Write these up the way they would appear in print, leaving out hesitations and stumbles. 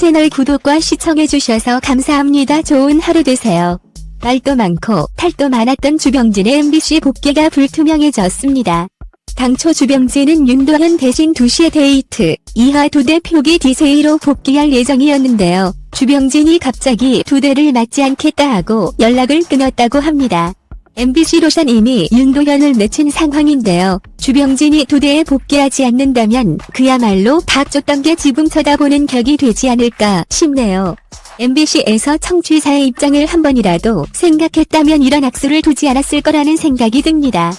채널 구독과 시청해주셔서 감사합니다. 좋은 하루 되세요. 말도 많고 탈도 많았던 주병진의 MBC 복귀가 불투명해졌습니다. 당초 주병진은 윤도현 대신 2시에 데이트, 이하 2대 표기 DJ로 복귀할 예정이었는데요. 주병진이 갑자기 2대를 맞지 않겠다 하고 연락을 끊었다고 합니다. MBC로선 이미 윤도현을 내친 상황인데요. 주병진이 2대에 복귀하지 않는다면 그야말로 박줬던 게 지붕 쳐다보는 격이 되지 않을까 싶네요. MBC에서 청취자의 입장을 한 번이라도 생각했다면 이런 악수를 두지 않았을 거라는 생각이 듭니다.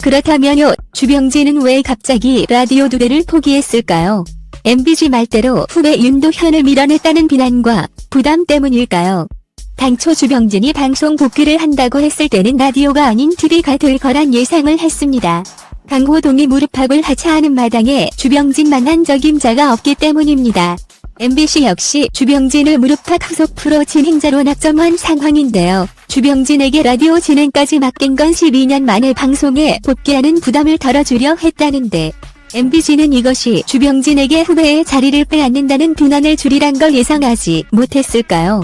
그렇다면요, 주병진은 왜 갑자기 라디오 2대를 포기했을까요? MBC 말대로 후배 윤도현을 밀어냈다는 비난과 부담 때문일까요? 당초 주병진이 방송 복귀를 한다고 했을 때는 라디오가 아닌 TV가 될 거란 예상을 했습니다. 강호동이 무릎팍을 하차하는 마당에 주병진 만난 적임자가 없기 때문입니다. MBC 역시 주병진을 무릎팍 후속 프로 진행자로 낙점한 상황인데요. 주병진에게 라디오 진행까지 맡긴 건 12년 만에 방송에 복귀하는 부담을 덜어주려 했다는데 MBC는 이것이 주병진에게 후배의 자리를 빼앗는다는 비난을 줄이란 걸 예상하지 못했을까요?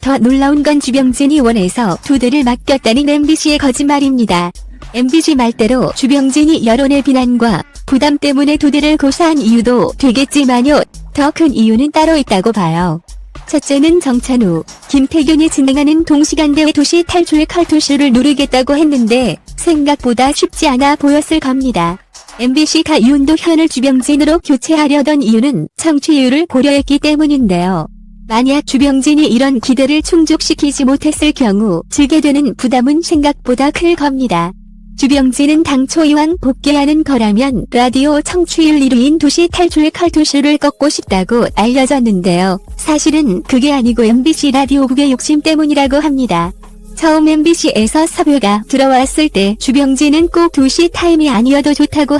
더 놀라운 건 주병진이 원해서 2대를 맡겼다는 MBC의 거짓말입니다. MBC 말대로 주병진이 여론의 비난과 부담 때문에 2대를 고사한 이유도 되겠지만요. 더 큰 이유는 따로 있다고 봐요. 첫째는 정찬우, 김태균이 진행하는 동시간대 2시 탈출 컬투쇼를 누르겠다고 했는데 생각보다 쉽지 않아 보였을 겁니다. MBC가 윤도현을 주병진으로 교체하려던 이유는 청취율을 고려했기 때문인데요. 만약 주병진이 이런 기대를 충족시키지 못했을 경우 지게 되는 부담은 생각보다 클 겁니다. 주병진은 당초 이왕 복귀하는 거라면 라디오 청취율 1위인 2시 탈출 컬투쇼를 꺾고 싶다고 알려졌는데요. 사실은 그게 아니고 MBC 라디오국의 욕심 때문이라고 합니다. 처음 MBC에서 섭외가 들어왔을 때 주병진은 꼭 2시 타임이 아니어도 좋다고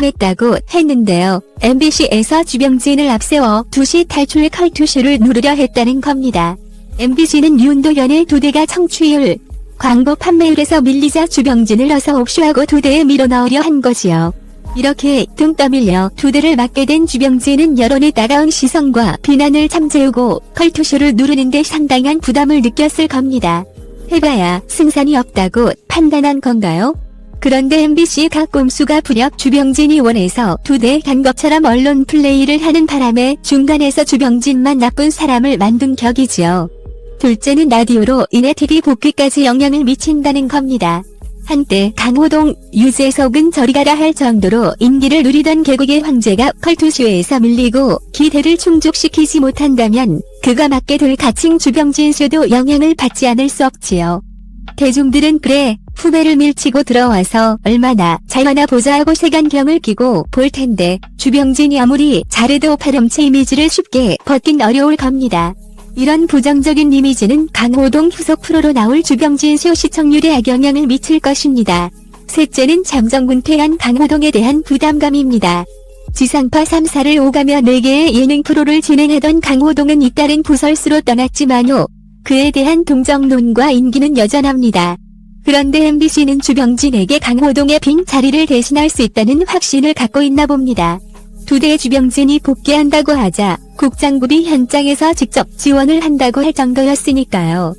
했는데요. MBC에서 주병진을 앞세워 2시 탈출 컬투쇼를 누르려 했다는 겁니다. MBC는 윤도현의 2대가 청취율, 광고 판매율에서 밀리자 주병진을 어서 옵쇼하고 2대에 밀어넣으려 한 거지요. 이렇게 등 떠밀려 2대를 맡게 된 주병진은 여론의 따가운 시선과 비난을 잠재우고 컬투쇼를 누르는데 상당한 부담을 느꼈을 겁니다. 해봐야 승산이 없다고 판단한 건가요? 그런데 MBC가 꼼수가 부력 주병진이 원해서 2대 간 것처럼 언론 플레이를 하는 바람에 중간에서 주병진만 나쁜 사람을 만든 격이지요. 둘째는 라디오로 인해 TV 복귀까지 영향을 미친다는 겁니다. 한때 강호동, 유재석은 저리 가라 할 정도로 인기를 누리던 개국의 황제가 컬투쇼에서 밀리고 기대를 충족시키지 못한다면 그가 맡게 될 가칭 주병진 쇼도 영향을 받지 않을 수 없지요. 대중들은 그래, 후배를 밀치고 들어와서 얼마나 잘하나 보자 하고 색안경을 끼고 볼 텐데 주병진이 아무리 잘해도 파렴치 이미지를 쉽게 벗긴 어려울 겁니다. 이런 부정적인 이미지는 강호동 후속 프로로 나올 주병진 쇼 시청률에 악영향을 미칠 것입니다. 셋째는 잠정군퇴한 강호동에 대한 부담감입니다. 지상파 3사를 오가며 4개의 예능 프로를 진행하던 강호동은 잇따른 부설수로 떠났지만요. 그에 대한 동정론과 인기는 여전합니다. 그런데 MBC는 주병진에게 강호동의 빈 자리를 대신할 수 있다는 확신을 갖고 있나 봅니다. 2대 주병진이 복귀한다고 하자 국장급이 현장에서 직접 지원을 한다고 할 정도였으니까요.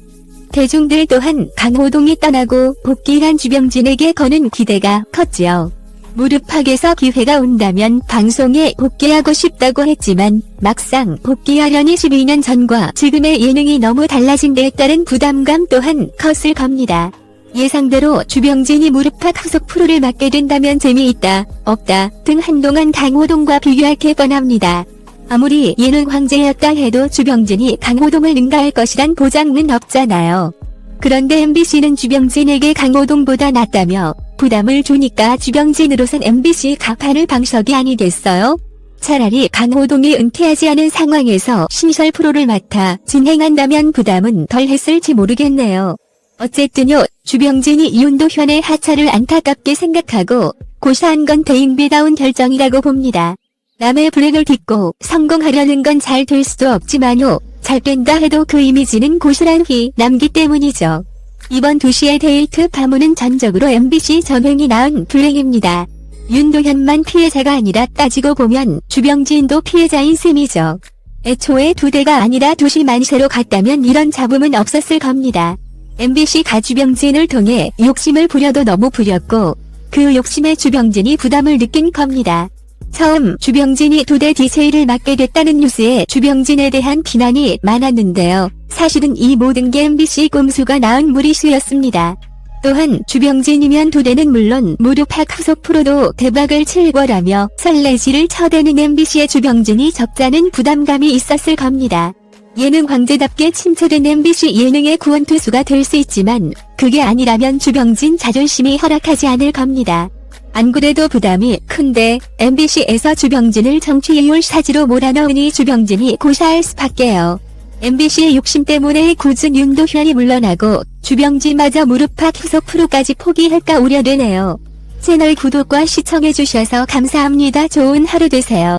대중들 또한 강호동이 떠나고 복귀한 주병진에게 거는 기대가 컸지요. 무릎팍에서 기회가 온다면 방송에 복귀하고 싶다고 했지만 막상 복귀하려니 12년 전과 지금의 예능이 너무 달라진 데에 따른 부담감 또한 컸을 겁니다. 예상대로 주병진이 무릎팍 후속 프로를 맡게 된다면 재미있다, 없다 등 한동안 강호동과 비교할 게 뻔합니다. 아무리 예능 황제였다 해도 주병진이 강호동을 능가할 것이란 보장은 없잖아요. 그런데 MBC는 주병진에게 강호동보다 낫다며 부담을 주니까 주병진으로선 MBC 가판을 방석이 아니겠어요? 차라리 강호동이 은퇴하지 않은 상황에서 신설 프로를 맡아 진행한다면 부담은 덜 했을지 모르겠네요. 어쨌든요, 주병진이 윤도현의 하차를 안타깝게 생각하고 고사한 건 대인배다운 결정이라고 봅니다. 남의 불행을 딛고 성공하려는 건 잘 될 수도 없지만요, 잘 된다 해도 그 이미지는 고스란히 남기 때문이죠. 이번 2시의 데이트 파문은 전적으로 MBC 전횡이 낳은 불행입니다. 윤도현만 피해자가 아니라 따지고 보면 주병진도 피해자인 셈이죠. 애초에 2대가 아니라 도시 만세로 갔다면 이런 잡음은 없었을 겁니다. MBC가 주병진을 통해 욕심을 부려도 너무 부렸고 그 욕심에 주병진이 부담을 느낀 겁니다. 처음 주병진이 2대 DJ를 맡게 됐다는 뉴스에 주병진에 대한 비난이 많았는데요. 사실은 이 모든 게 MBC 꼼수가 낳은 무리수였습니다. 또한 주병진이면 2대는 물론 모두 팍 후속 프로도 대박을 칠 거라며 설레지를 쳐대는 MBC의 주병진이 적잖은 부담감이 있었을 겁니다. 예능 황제답게 침체된 MBC 예능의 구원투수가 될 수 있지만 그게 아니라면 주병진 자존심이 허락하지 않을 겁니다. 안 그래도 부담이 큰데 MBC에서 주병진을 정치인물 사지로 몰아넣으니 주병진이 고사할 수밖에요. MBC의 욕심 때문에 굳은 윤도현이 물러나고 주병진마저 무릎팍 후속 프로까지 포기할까 우려되네요. 채널 구독과 시청해주셔서 감사합니다. 좋은 하루 되세요.